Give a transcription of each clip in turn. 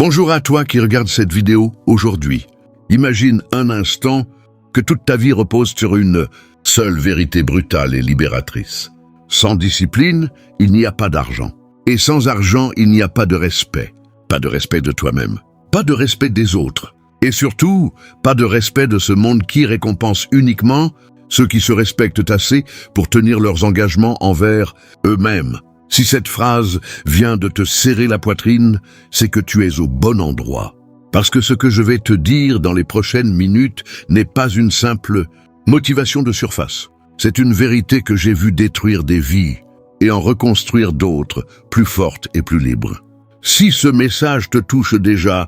Bonjour à toi qui regarde cette vidéo aujourd'hui. Imagine un instant que toute ta vie repose sur une seule vérité brutale et libératrice. Sans discipline, il n'y a pas d'argent. Et sans argent, il n'y a pas de respect. Pas de respect de toi-même. Pas de respect des autres. Et surtout, pas de respect de ce monde qui récompense uniquement ceux qui se respectent assez pour tenir leurs engagements envers eux-mêmes. Si cette phrase vient de te serrer la poitrine, c'est que tu es au bon endroit. Parce que ce que je vais te dire dans les prochaines minutes n'est pas une simple motivation de surface. C'est une vérité que j'ai vue détruire des vies et en reconstruire d'autres, plus fortes et plus libres. Si ce message te touche déjà,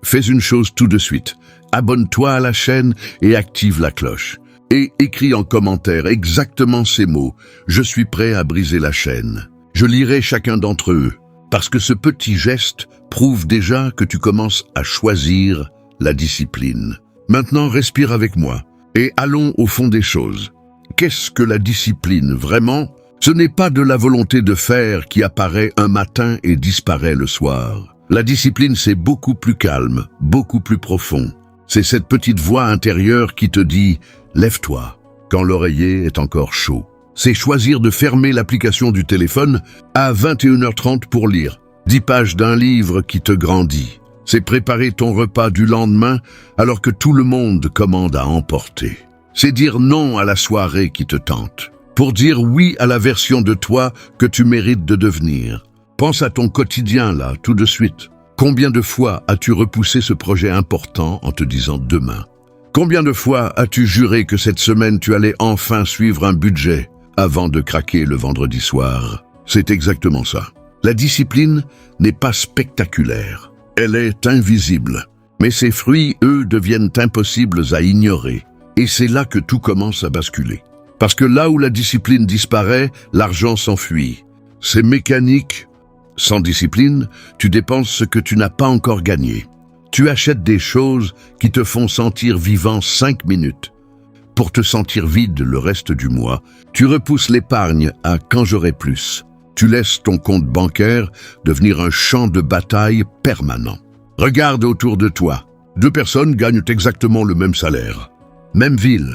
fais une chose tout de suite. Abonne-toi à la chaîne et active la cloche. Et écris en commentaire exactement ces mots. Je suis prêt à briser la chaîne. Je lirai chacun d'entre eux, parce que ce petit geste prouve déjà que tu commences à choisir la discipline. Maintenant, respire avec moi et allons au fond des choses. Qu'est-ce que la discipline vraiment? Ce n'est pas de la volonté de faire qui apparaît un matin et disparaît le soir. La discipline, c'est beaucoup plus calme, beaucoup plus profond. C'est cette petite voix intérieure qui te dit « Lève-toi » quand l'oreiller est encore chaud. C'est choisir de fermer l'application du téléphone à 21h30 pour lire 10 pages d'un livre qui te grandit. C'est préparer ton repas du lendemain alors que tout le monde commande à emporter. C'est dire non à la soirée qui te tente, pour dire oui à la version de toi que tu mérites de devenir. Pense à ton quotidien là, tout de suite. Combien de fois as-tu repoussé ce projet important en te disant demain? Combien de fois as-tu juré que cette semaine tu allais enfin suivre un budget avant de craquer le vendredi soir? C'est exactement ça. La discipline n'est pas spectaculaire. Elle est invisible. Mais ses fruits, eux, deviennent impossibles à ignorer. Et c'est là que tout commence à basculer. Parce que là où la discipline disparaît, l'argent s'enfuit. C'est mécanique. Sans discipline, tu dépenses ce que tu n'as pas encore gagné. Tu achètes des choses qui te font sentir vivant 5 minutes. Pour te sentir vide le reste du mois, tu repousses l'épargne à quand j'aurai plus. Tu laisses ton compte bancaire devenir un champ de bataille permanent. Regarde autour de toi. 2 personnes gagnent exactement le même salaire. Même ville,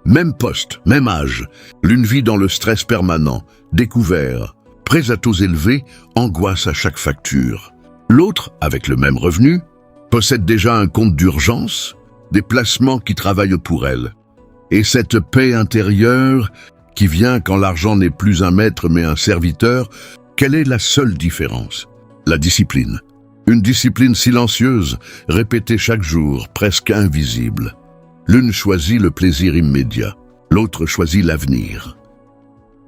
même poste, même âge. L'une vit dans le stress permanent, découvert, prêts à taux élevés, angoisse à chaque facture. L'autre, avec le même revenu, possède déjà un compte d'urgence, des placements qui travaillent pour elle. Et cette paix intérieure qui vient quand l'argent n'est plus un maître mais un serviteur, quelle est la seule différence? La discipline. Une discipline silencieuse, répétée chaque jour, presque invisible. L'une choisit le plaisir immédiat, l'autre choisit l'avenir.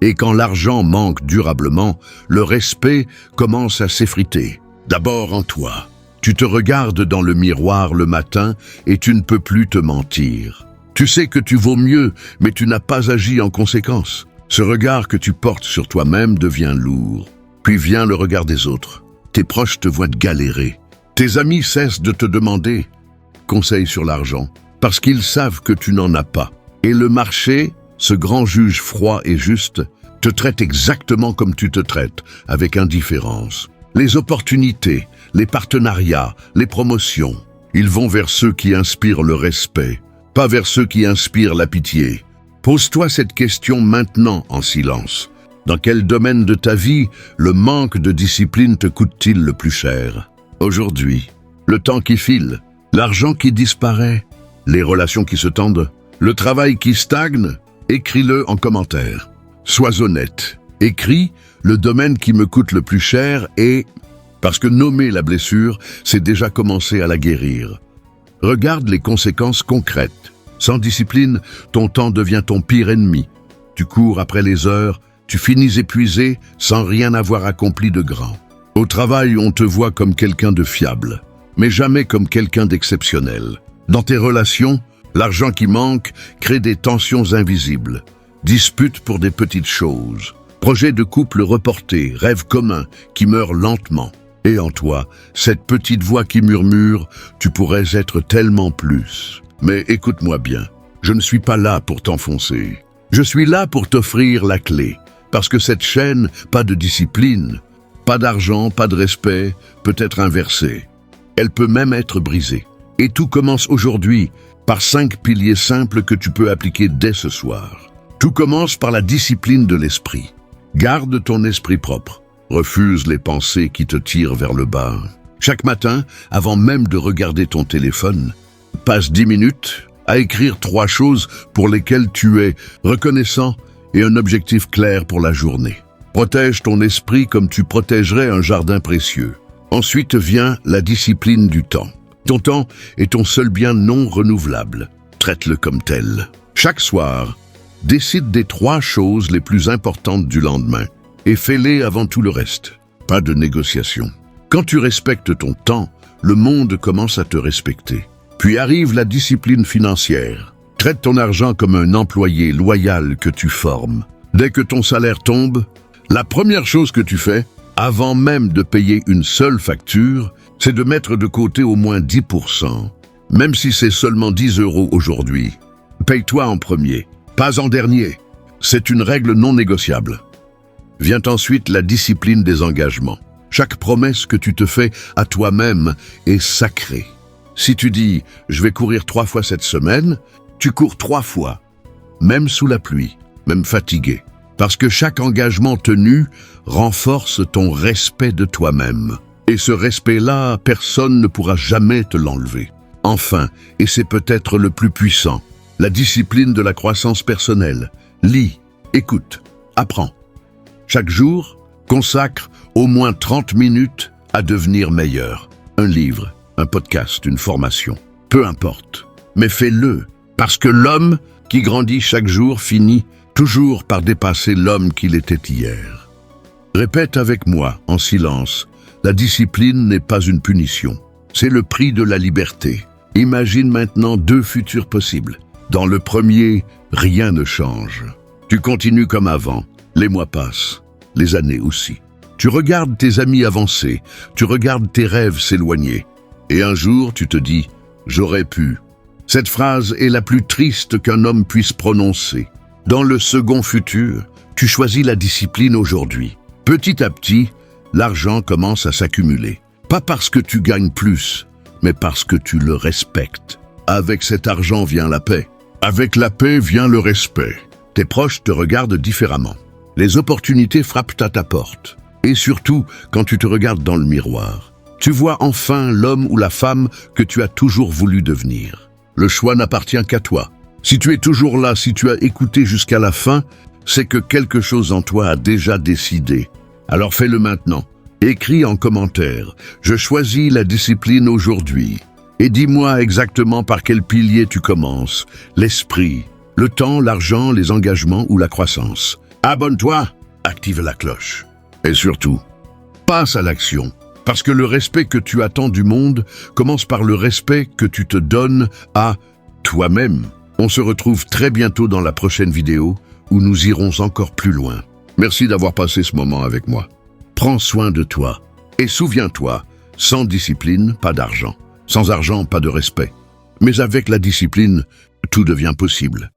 Et quand l'argent manque durablement, le respect commence à s'effriter. D'abord en toi. Tu te regardes dans le miroir le matin et tu ne peux plus te mentir. Tu sais que tu vaux mieux, mais tu n'as pas agi en conséquence. Ce regard que tu portes sur toi-même devient lourd. Puis vient le regard des autres. Tes proches te voient galérer. Tes amis cessent de te demander conseil sur l'argent, parce qu'ils savent que tu n'en as pas. Et le marché, ce grand juge froid et juste, te traite exactement comme tu te traites, avec indifférence. Les opportunités, les partenariats, les promotions, ils vont vers ceux qui inspirent le respect, pas vers ceux qui inspirent la pitié. Pose-toi cette question maintenant en silence. Dans quel domaine de ta vie le manque de discipline te coûte-t-il le plus cher? Aujourd'hui, le temps qui file, l'argent qui disparaît, les relations qui se tendent, le travail qui stagne? Écris-le en commentaire. Sois honnête. Écris le domaine qui me coûte le plus cher et... Parce que nommer la blessure, c'est déjà commencer à la guérir. Regarde les conséquences concrètes. Sans discipline, ton temps devient ton pire ennemi. Tu cours après les heures, tu finis épuisé sans rien avoir accompli de grand. Au travail, on te voit comme quelqu'un de fiable, mais jamais comme quelqu'un d'exceptionnel. Dans tes relations, l'argent qui manque crée des tensions invisibles. Disputes pour des petites choses. Projets de couple reportés, rêves communs qui meurent lentement. Et en toi, cette petite voix qui murmure « Tu pourrais être tellement plus ». Mais écoute-moi bien, je ne suis pas là pour t'enfoncer. Je suis là pour t'offrir la clé. Parce que cette chaîne, pas de discipline, pas d'argent, pas de respect, peut être inversée. Elle peut même être brisée. Et tout commence aujourd'hui par 5 piliers simples que tu peux appliquer dès ce soir. Tout commence par la discipline de l'esprit. Garde ton esprit propre. Refuse les pensées qui te tirent vers le bas. Chaque matin, avant même de regarder ton téléphone, passe 10 minutes à écrire 3 choses pour lesquelles tu es reconnaissant et un objectif clair pour la journée. Protège ton esprit comme tu protégerais un jardin précieux. Ensuite vient la discipline du temps. Ton temps est ton seul bien non renouvelable. Traite-le comme tel. Chaque soir, décide des 3 choses les plus importantes du lendemain et fais-les avant tout le reste. Pas de négociation. Quand tu respectes ton temps, le monde commence à te respecter. Puis arrive la discipline financière. Traite ton argent comme un employé loyal que tu formes. Dès que ton salaire tombe, la première chose que tu fais, avant même de payer une seule facture, c'est de mettre de côté au moins 10%. Même si c'est seulement 10 € aujourd'hui. Paye-toi en premier, pas en dernier. C'est une règle non négociable. Vient ensuite la discipline des engagements. Chaque promesse que tu te fais à toi-même est sacrée. Si tu dis « je vais courir 3 fois cette semaine », tu cours 3 fois, même sous la pluie, même fatigué. Parce que chaque engagement tenu renforce ton respect de toi-même. Et ce respect-là, personne ne pourra jamais te l'enlever. Enfin, et c'est peut-être le plus puissant, la discipline de la croissance personnelle. Lis, écoute, apprends. Chaque jour, consacre au moins 30 minutes à devenir meilleur. Un livre, un podcast, une formation, peu importe. Mais fais-le, parce que l'homme qui grandit chaque jour finit toujours par dépasser l'homme qu'il était hier. Répète avec moi, en silence, la discipline n'est pas une punition. C'est le prix de la liberté. Imagine maintenant 2 futurs possibles. Dans le premier, rien ne change. Tu continues comme avant. Les mois passent, les années aussi. Tu regardes tes amis avancer, tu regardes tes rêves s'éloigner. Et un jour, tu te dis « j'aurais pu ». Cette phrase est la plus triste qu'un homme puisse prononcer. Dans le second futur, tu choisis la discipline aujourd'hui. Petit à petit, l'argent commence à s'accumuler. Pas parce que tu gagnes plus, mais parce que tu le respectes. Avec cet argent vient la paix. Avec la paix vient le respect. Tes proches te regardent différemment. Les opportunités frappent à ta porte. Et surtout, quand tu te regardes dans le miroir, tu vois enfin l'homme ou la femme que tu as toujours voulu devenir. Le choix n'appartient qu'à toi. Si tu es toujours là, si tu as écouté jusqu'à la fin, c'est que quelque chose en toi a déjà décidé. Alors fais-le maintenant. Écris en commentaire « Je choisis la discipline aujourd'hui » et dis-moi exactement par quel pilier tu commences. L'esprit, le temps, l'argent, les engagements ou la croissance. Abonne-toi, active la cloche. Et surtout, passe à l'action. Parce que le respect que tu attends du monde commence par le respect que tu te donnes à toi-même. On se retrouve très bientôt dans la prochaine vidéo où nous irons encore plus loin. Merci d'avoir passé ce moment avec moi. Prends soin de toi. Et souviens-toi, sans discipline, pas d'argent. Sans argent, pas de respect. Mais avec la discipline, tout devient possible.